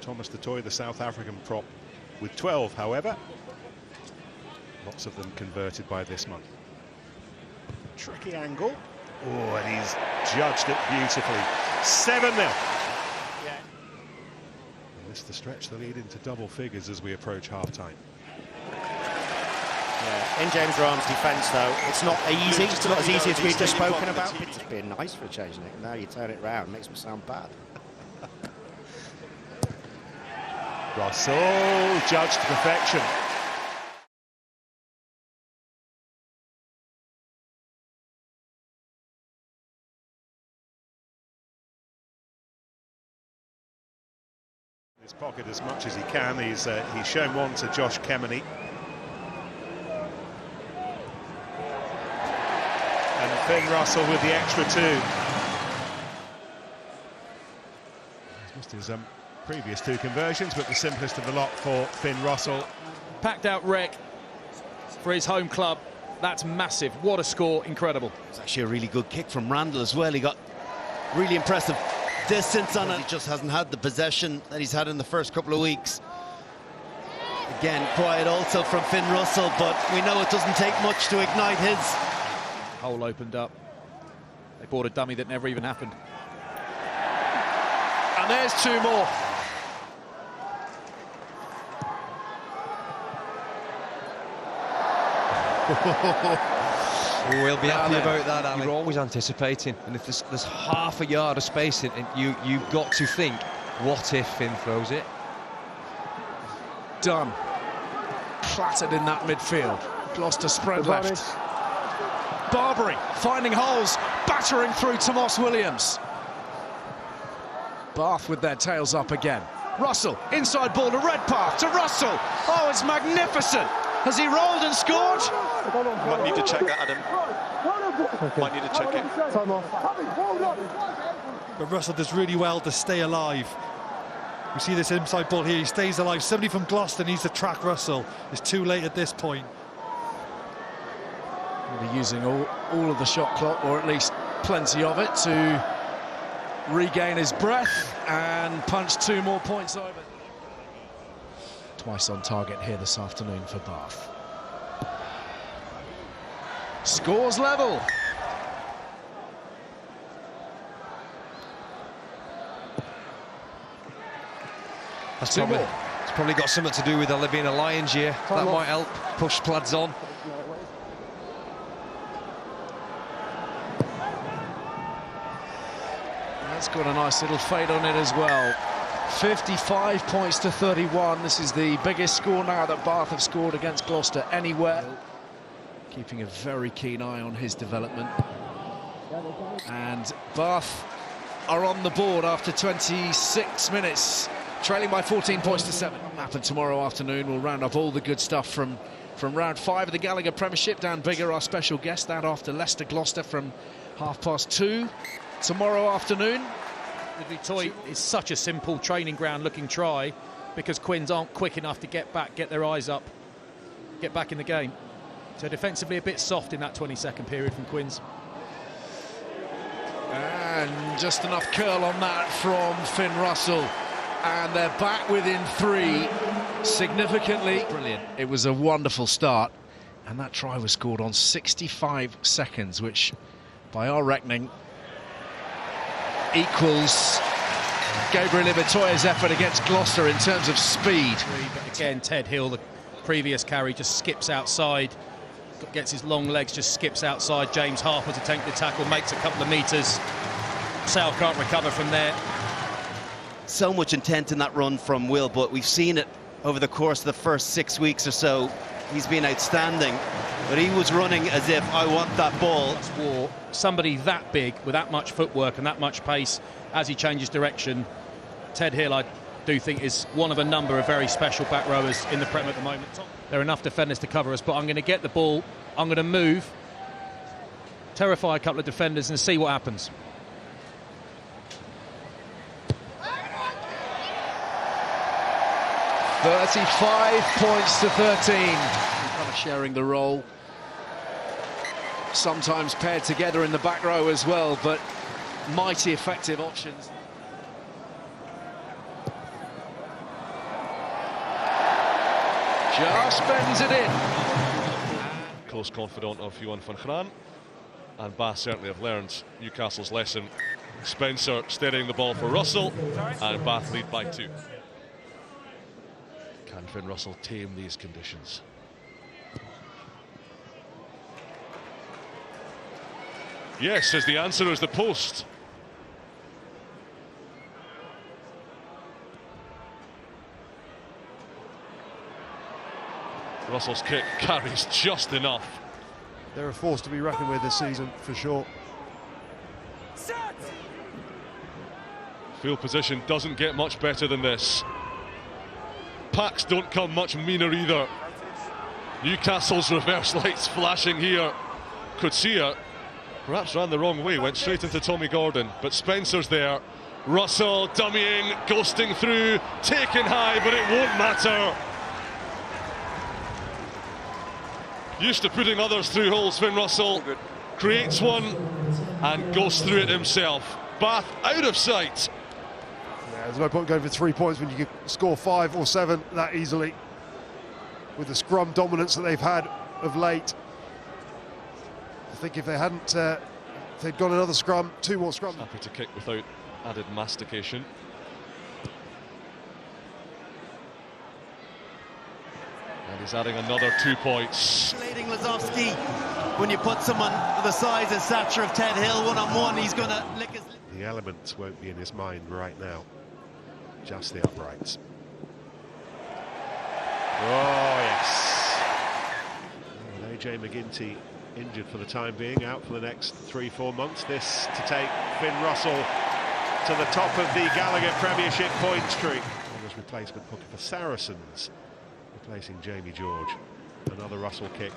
Thomas du Toit, the South African prop, with 12, however. Lots of them converted by this month. Tricky angle. Oh, and he's judged it beautifully. 7-0. Yeah. This to stretch the lead into double figures as we approach half-time. Yeah. In James Raham's defence, though, it's not easy. It's not as easy as we've just spoken about. It's been nice for a change, Nick. Now you turn it round, makes me sound bad. Russell, judged to perfection. His pocket as much as he can. He's shown one to Josh Kemeny. And Finn Russell with the extra 2. He's missed his previous 2 conversions, but the simplest of the lot for Finn Russell. Packed out wreck for his home club. That's massive. What a score, incredible. It's actually a really good kick from Randall as well. He got really impressive distance on it. He just hasn't had the possession that he's had in the first couple of weeks. Again, quiet also from Finn Russell, but we know it doesn't take much to ignite his. Hole opened up. They bought a dummy that never even happened. And there's 2 more. We'll be happy about that, Ali. You're always anticipating, and if there's half a yard of space, you've got to think, what if Finn throws it? Done. Clattered in that midfield. Gloucester spread left. Barbary finding holes, battering through Tomas Williams. Bath with their tails up again. Russell, inside ball to Redpath, to Russell. Oh, it's magnificent. Has he rolled and scored? Might need to check that, Adam. Might need to check it. But Russell does really well to stay alive. We see this inside ball here, he stays alive. Somebody from Gloucester needs to track Russell. It's too late at this point. We'll be using all of the shot clock, or at least plenty of it, to regain his breath and punch 2 more points over. Twice on target here this afternoon for Bath. Scores level. It's probably got something to do with there being a Lions year. That might help push Plads on. That's got a nice little fade on it as well. 55 points to 31. This is the biggest score now that Bath have scored against Gloucester anywhere. Keeping a very keen eye on his development. And Bath are on the board after 26 minutes, trailing by 14 points to 7. Happen tomorrow afternoon. We'll round up all the good stuff from round 5 of the Gallagher Premiership. Dan Bigger, our special guest, that after Leicester-Gloucester from 2:30 tomorrow afternoon. Du Toit is such a simple training ground looking try, because Quins aren't quick enough to get back, get their eyes up, get back in the game. So defensively a bit soft in that 22nd period from Quins. And just enough curl on that from Finn Russell. And they're back within 3 significantly. Brilliant. It was a wonderful start. And that try was scored on 65 seconds, which by our reckoning equals Gabriel Ibitoye's effort against Gloucester in terms of speed. But again, Ted Hill, the previous carry, just skips outside, gets his long legs, just skips outside James Harper to take the tackle, makes a couple of metres. Sale can't recover from there. So much intent in that run from Will, but we've seen it over the course of the first 6 weeks or so. He's been outstanding, but he was running as if, I want that ball. For somebody that big, with that much footwork and that much pace, as he changes direction, Ted Hill, I do think, is one of a number of very special back rowers in the Prem at the moment. There are enough defenders to cover us, but I'm going to get the ball, I'm going to move, terrify a couple of defenders and see what happens. $35 points to 13. Kind of sharing the role. Sometimes paired together in the back row as well, but mighty effective options. Just bends it in. Close confidant of Johan van Graan, and Bath certainly have learned Newcastle's lesson. Spencer steadying the ball for Russell, and Bath lead by 2. Can Finn Russell tame these conditions? Yes, as the answer is the post. Russell's kick carries just enough. They're a force to be reckoned with this season, for sure. Field position doesn't get much better than this. Packs don't come much meaner either. Newcastle's reverse lights flashing here. Coetzee perhaps ran the wrong way, went straight into Tommy Gordon, but Spencer's there. Russell dummying, ghosting through, taken high, but it won't matter. Used to putting others through holes, Finn Russell creates one and goes through it himself. Bath out of sight. Yeah, there's no point going for 3 points when you can score 5 or 7 that easily, with the scrum dominance that they've had of late. I think if they hadn't, if they'd got another scrum, 2 more scrums. Happy to kick without added mastication. And he's adding another 2 points. Slating Lazowski, when you put someone the size and stature of Ted Hill one-on-one, he's going to lick his... The elements won't be in his mind right now, just the uprights. Oh, yes. And AJ McGinty injured for the time being, out for the next 3-4 months. This to take Finn Russell to the top of the Gallagher Premiership points tree. Almost replacement hooker for Saracens, replacing Jamie George. Another Russell kick,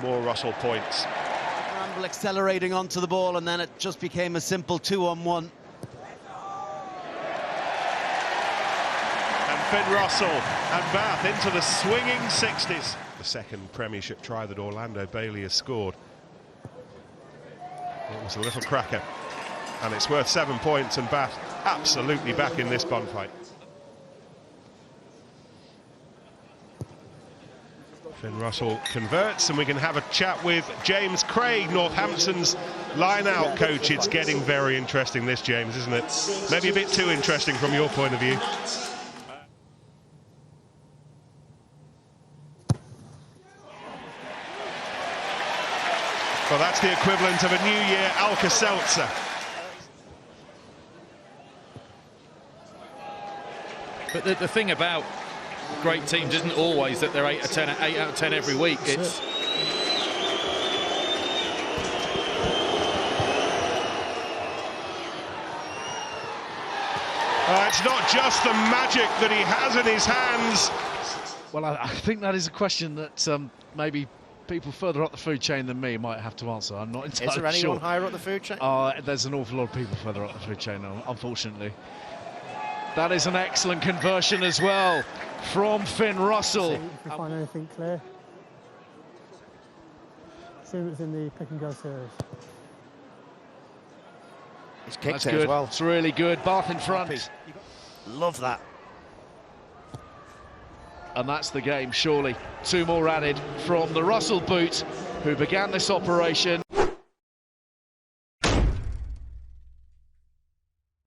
more Russell points. Bramble accelerating onto the ball, and then it just became a simple 2-on-1. And Finn Russell and Bath into the swinging 60s. The second Premiership try that Orlando Bailey has scored. It was a little cracker, and it's worth 7 points, and Bath absolutely back in this bun fight. Finn Russell converts, and we can have a chat with James Craig, Northampton's line-out coach. It's getting very interesting, this, James, isn't it? Maybe a bit too interesting from your point of view. Well, that's the equivalent of a New Year Alka-Seltzer. But the thing about great teams isn't always that they're 8 out of 10 every week. It's it's not just the magic that he has in his hands. Well, I think that is a question that maybe people further up the food chain than me might have to answer. I'm not entirely sure. Is there anyone higher up the food chain? There's an awful lot of people further up the food chain, unfortunately. That is an excellent conversion as well from Finn Russell. If we find anything clear, see what's in the pick and go series. He's kicked That's it good. as well. It's really good. Bath in front. Love that. And that's the game, surely. 2 more added from the Russell boot, who began this operation.